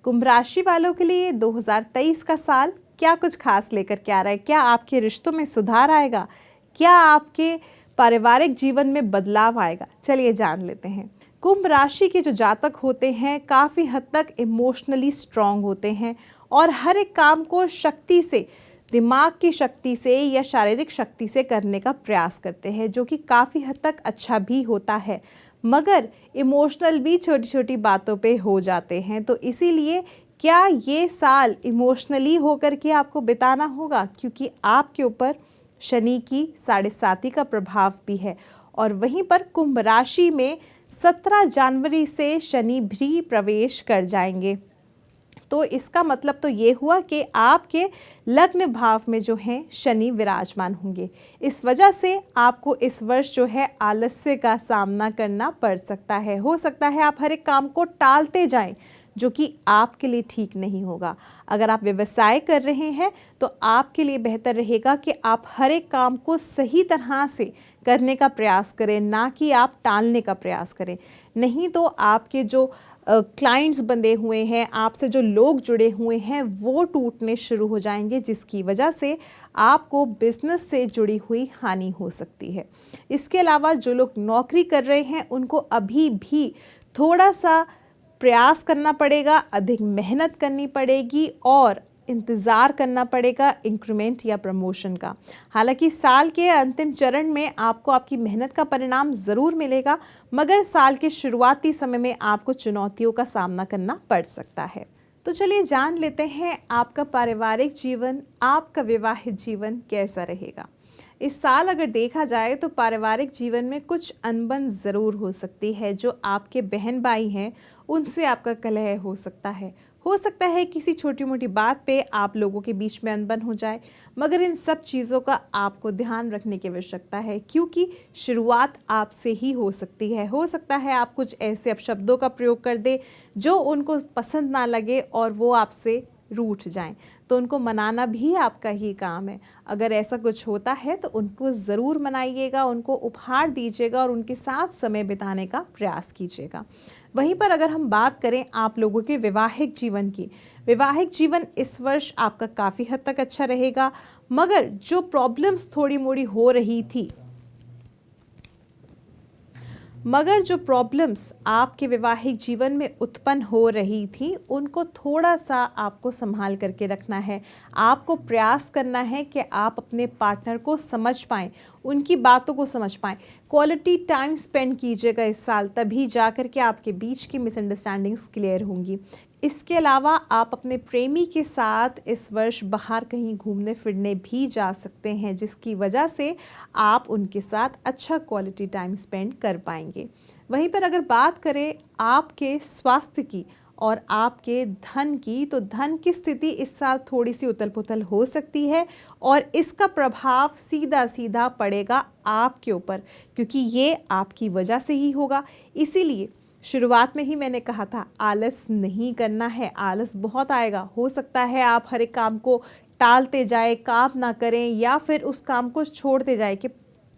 कुंभ राशि वालों के लिए 2023 का साल क्या कुछ खास लेकर के आ रहा है? क्या आपके रिश्तों में सुधार आएगा? क्या आपके पारिवारिक जीवन में बदलाव आएगा? चलिए जान लेते हैं। कुंभ राशि के जो जातक होते हैं काफ़ी हद तक इमोशनली स्ट्रांग होते हैं और हर एक काम को शक्ति से, दिमाग की शक्ति से या शारीरिक शक्ति से करने का प्रयास करते हैं, जो कि काफ़ी हद तक अच्छा भी होता है, मगर इमोशनल भी छोटी छोटी बातों पे हो जाते हैं। तो इसीलिए क्या ये साल इमोशनली होकर के आपको बिताना होगा, क्योंकि आपके ऊपर शनि की 7.5 का प्रभाव भी है। और वहीं पर कुंभ राशि में 17 जनवरी से शनि भी प्रवेश कर जाएंगे। तो इसका मतलब तो ये हुआ कि आपके लग्न भाव में जो है शनि विराजमान होंगे। इस वजह से आपको इस वर्ष जो है आलस्य का सामना करना पड़ सकता है। हो सकता है आप हर एक काम को टालते जाएं, जो कि आपके लिए ठीक नहीं होगा। अगर आप व्यवसाय कर रहे हैं तो आपके लिए बेहतर रहेगा कि आप हर एक काम को सही तरह से करने का प्रयास करें, ना कि आप टालने का प्रयास करें। नहीं तो आपके जो क्लाइंट्स बंधे हुए हैं, आपसे जो लोग जुड़े हुए हैं, वो टूटने शुरू हो जाएंगे, जिसकी वजह से आपको बिजनेस से जुड़ी हुई हानि हो सकती है। इसके अलावा जो लोग नौकरी कर रहे हैं उनको अभी भी थोड़ा सा प्रयास करना पड़ेगा, अधिक मेहनत करनी पड़ेगी और इंतज़ार करना पड़ेगा इंक्रीमेंट या प्रमोशन का। हालांकि साल के अंतिम चरण में आपको आपकी मेहनत का परिणाम ज़रूर मिलेगा, मगर साल के शुरुआती समय में आपको चुनौतियों का सामना करना पड़ सकता है। तो चलिए जान लेते हैं आपका पारिवारिक जीवन, आपका विवाहित जीवन कैसा रहेगा। इस साल अगर देखा जाए तो पारिवारिक जीवन में कुछ अनबन ज़रूर हो सकती है। जो आपके बहन भाई हैं उनसे आपका कलह हो सकता है। हो सकता है किसी छोटी मोटी बात पे आप लोगों के बीच में अनबन हो जाए, मगर इन सब चीज़ों का आपको ध्यान रखने की आवश्यकता है, क्योंकि शुरुआत आपसे ही हो सकती है। हो सकता है आप कुछ ऐसे अपशब्दों का प्रयोग कर दे जो उनको पसंद ना लगे और वो आपसे रूठ जाएं। तो उनको मनाना भी आपका ही काम है। अगर ऐसा कुछ होता है तो उनको ज़रूर मनाइएगा, उनको उपहार दीजिएगा और उनके साथ समय बिताने का प्रयास कीजिएगा। वहीं पर अगर हम बात करें आप लोगों के वैवाहिक जीवन की, वैवाहिक जीवन इस वर्ष आपका काफ़ी हद तक अच्छा रहेगा, मगर जो प्रॉब्लम्स थोड़ी मोड़ी हो रही थी, मगर जो प्रॉब्लम्स आपके वैवाहिक जीवन में उत्पन्न हो रही थी उनको थोड़ा सा आपको संभाल करके रखना है। आपको प्रयास करना है कि आप अपने पार्टनर को समझ पाएँ, उनकी बातों को समझ पाएँ। क्वालिटी टाइम स्पेंड कीजिएगा इस साल, तभी जा कर के आपके बीच की मिसअंडरस्टैंडिंग्स क्लियर होंगी। इसके अलावा आप अपने प्रेमी के साथ इस वर्ष बाहर कहीं घूमने फिरने भी जा सकते हैं, जिसकी वजह से आप उनके साथ अच्छा क्वालिटी टाइम स्पेंड कर पाएंगे। वहीं पर अगर बात करें आपके स्वास्थ्य की और आपके धन की, तो धन की स्थिति इस साल थोड़ी सी उथल पुथल हो सकती है और इसका प्रभाव सीधा सीधा पड़ेगा आपके ऊपर, क्योंकि ये आपकी वजह से ही होगा। इसीलिए शुरुआत में ही मैंने कहा था आलस नहीं करना है। आलस बहुत आएगा। हो सकता है आप हर एक काम को टालते जाए, काम ना करें या फिर उस काम को छोड़ते जाए कि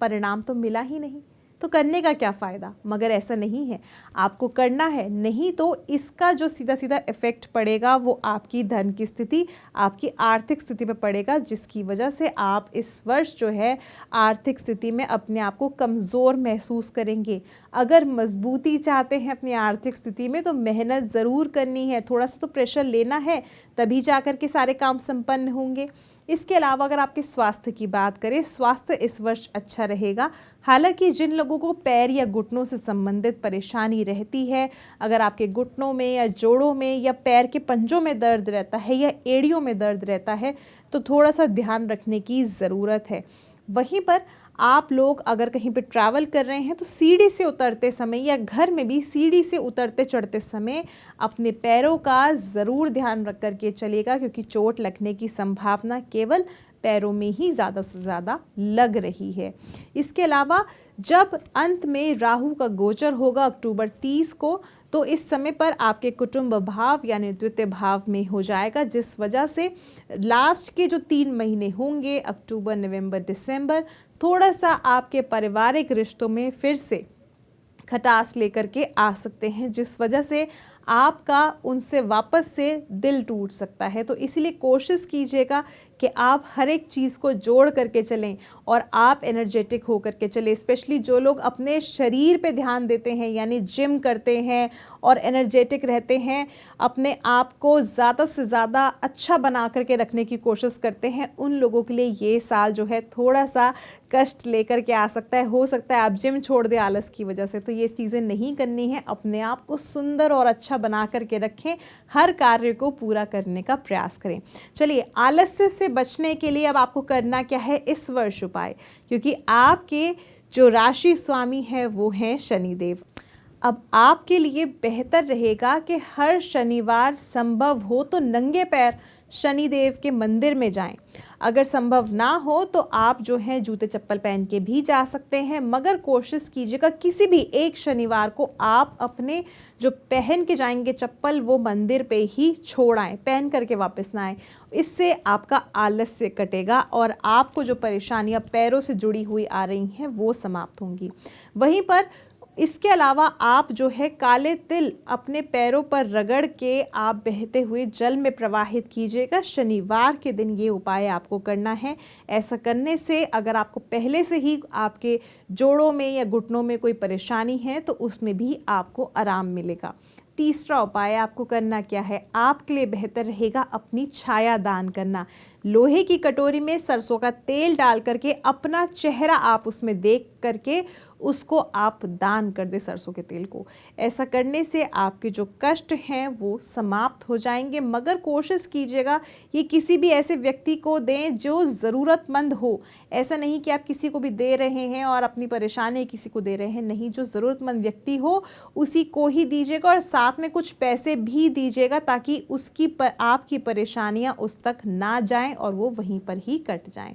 परिणाम तो मिला ही नहीं, तो करने का क्या फ़ायदा। मगर ऐसा नहीं है, आपको करना है, नहीं तो इसका जो सीधा सीधा इफ़ेक्ट पड़ेगा वो आपकी धन की स्थिति, आपकी आर्थिक स्थिति पर पड़ेगा, जिसकी वजह से आप इस वर्ष जो है आर्थिक स्थिति में अपने आप को कमज़ोर महसूस करेंगे। अगर मजबूती चाहते हैं अपनी आर्थिक स्थिति में तो मेहनत ज़रूर करनी है, थोड़ा सा तो प्रेशर लेना है, तभी जा कर के सारे काम संपन्न होंगे। इसके अलावा अगर आपके स्वास्थ्य की बात करें, स्वास्थ्य इस वर्ष अच्छा रहेगा। हालांकि जिन लोगों को पैर या घुटनों से संबंधित परेशानी रहती है, अगर आपके घुटनों में या जोड़ों में या पैर के पंजों में दर्द रहता है या एड़ियों में दर्द रहता है, तो थोड़ा सा ध्यान रखने की ज़रूरत है। वहीं पर आप लोग अगर कहीं पे ट्रैवल कर रहे हैं तो सीढ़ी से उतरते समय या घर में भी सीढ़ी से उतरते चढ़ते समय अपने पैरों का ज़रूर ध्यान रख कर के चलिएगा, क्योंकि चोट लगने की संभावना केवल पैरों में ही ज़्यादा से ज़्यादा लग रही है। इसके अलावा जब अंत में राहु का गोचर होगा अक्टूबर 30 को, तो इस समय पर आपके कुटुंब भाव यानी द्वितीय भाव में हो जाएगा, जिस वजह से लास्ट के जो 3 महीने होंगे अक्टूबर, नवंबर, दिसंबर, थोड़ा सा आपके पारिवारिक रिश्तों में फिर से खटास लेकर के आ सकते हैं, जिस वजह से आपका उनसे वापस से दिल टूट सकता है। तो इसीलिए कोशिश कीजिएगा कि आप हर एक चीज़ को जोड़ करके चलें और आप एनर्जेटिक हो करके चलें। स्पेशली जो लोग अपने शरीर पे ध्यान देते हैं, यानी जिम करते हैं और एनर्जेटिक रहते हैं, अपने आप को ज़्यादा से ज़्यादा अच्छा बना करके रखने की कोशिश करते हैं, उन लोगों के लिए ये साल जो है थोड़ा सा कष्ट लेकर के आ सकता है। हो सकता है आप जिम छोड़ दें आलस की वजह से। तो ये चीज़ें नहीं करनी है। अपने आप को सुंदर और अच्छा बना करके रखें, हर कार्य को पूरा करने का प्रयास करें। चलिए, आलस्य से बचने के लिए अब आपको करना क्या है इस वर्ष उपाय, क्योंकि आपके जो राशि स्वामी है वो हैं शनिदेव। अब आपके लिए बेहतर रहेगा कि हर शनिवार संभव हो तो नंगे पैर शनिदेव के मंदिर में जाएं। अगर संभव ना हो तो आप जो है जूते चप्पल पहन के भी जा सकते हैं, मगर कोशिश कीजिएगा किसी भी एक शनिवार को आप अपने जो पहन के जाएंगे चप्पल वो मंदिर पे ही छोड़ आएँ, पहन करके वापस ना आएँ। इससे आपका आलस्य कटेगा और आपको जो परेशानियां पैरों से जुड़ी हुई आ रही हैं वो समाप्त होंगी। वहीं पर इसके अलावा आप जो है काले तिल अपने पैरों पर रगड़ के आप बहते हुए जल में प्रवाहित कीजिएगा। शनिवार के दिन ये उपाय आपको करना है। ऐसा करने से अगर आपको पहले से ही आपके जोड़ों में या घुटनों में कोई परेशानी है तो उसमें भी आपको आराम मिलेगा। तीसरा उपाय आपको करना क्या है, आपके लिए बेहतर रहेगा अपनी छाया दान करना। लोहे की कटोरी में सरसों का तेल डाल करके अपना चेहरा आप उसमें देख करके उसको आप दान कर दे सरसों के तेल को। ऐसा करने से आपके जो कष्ट हैं वो समाप्त हो जाएंगे। मगर कोशिश कीजिएगा ये किसी भी ऐसे व्यक्ति को दें जो ज़रूरतमंद हो। ऐसा नहीं कि आप किसी को भी दे रहे हैं और अपनी परेशानी किसी को दे रहे हैं, नहीं, जो ज़रूरतमंद व्यक्ति हो उसी को ही दीजिएगा और साथ में कुछ पैसे भी दीजिएगा ताकि उसकी आपकी परेशानियां उस तक ना जाएं और वो वहीं पर ही कट जाएं।